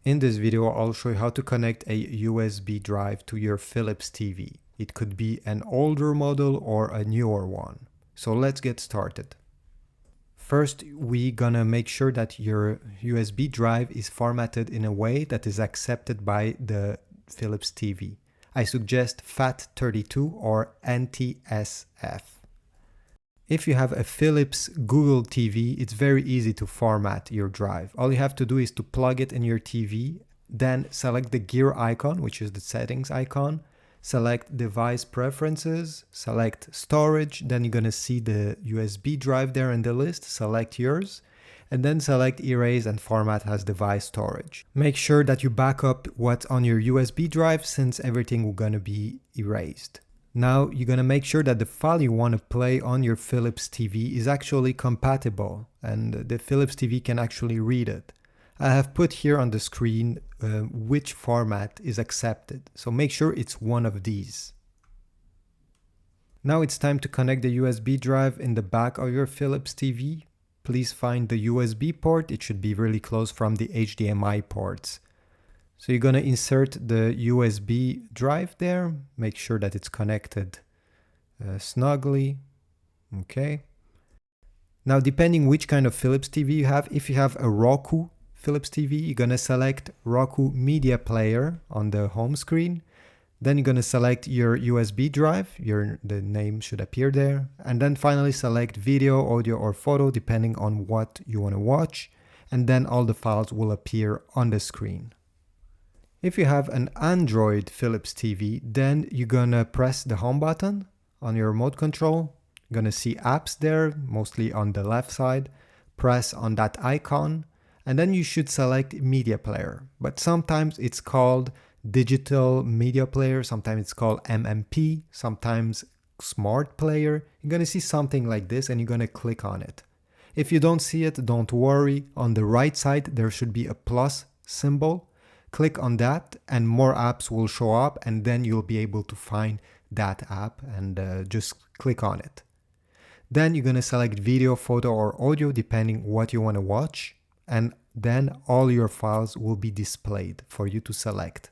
In this video, I'll show you how to connect a USB drive to your Philips TV. It could be an older model or a newer one. So let's get started. First, we're gonna make sure that your USB drive is formatted in a way that is accepted by the Philips TV. I suggest FAT32 or NTSF. If you have a Philips Google TV, it's very easy to format your drive. All you have to do is to plug it in your TV, then select the gear icon, which is the settings icon, select device preferences, select storage, then you're going to see the USB drive there in the list, select yours, and then select erase and format as device storage. Make sure that you back up what's on your USB drive since everything will going to be erased. Now you're going to make sure that the file you want to play on your Philips TV is actually compatible and the Philips TV can actually read it. I have put here on the screen which format is accepted, so make sure it's one of these. Now it's time to connect the USB drive in the back of your Philips TV. Please find the USB port. It should be really close from the HDMI ports. So you're going to insert the USB drive there, make sure that it's connected snugly. Okay. Now, depending which kind of Philips TV you have, if you have a Roku Philips TV, you're going to select Roku Media Player on the home screen. Then you're going to select your USB drive, the name should appear there. And then finally select video, audio, or photo, depending on what you want to watch. And then all the files will appear on the screen. If you have an Android Philips TV, then you're gonna press the home button on your remote control. You're gonna see apps there, mostly on the left side. Press on that icon, and then you should select media player. But sometimes it's called digital media player, sometimes it's called MMP, sometimes smart player. You're gonna see something like this and you're gonna click on it. If you don't see it, don't worry. On the right side, there should be a plus symbol. Click on that and more apps will show up, and then you'll be able to find that app and just click on it. Then you're going to select video, photo, or audio depending what you want to watch, and then all your files will be displayed for you to select.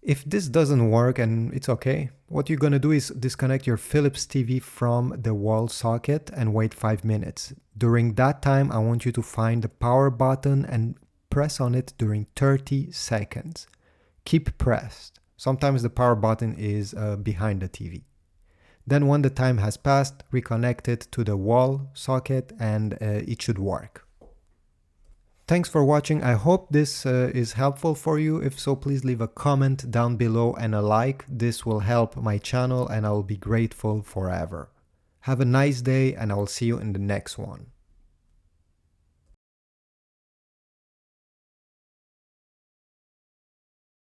If this doesn't work, and it's okay, what you're going to do is disconnect your Philips TV from the wall socket and wait 5 minutes. During that time, I want you to find the power button and press on it during 30 seconds. Keep pressed. Sometimes the power button is behind the TV. Then when the time has passed, reconnect it to the wall socket and it should work. Thanks for watching. I hope this is helpful for you. If so, please leave a comment down below and a like. This will help my channel and I will be grateful forever. Have a nice day and I will see you in the next one.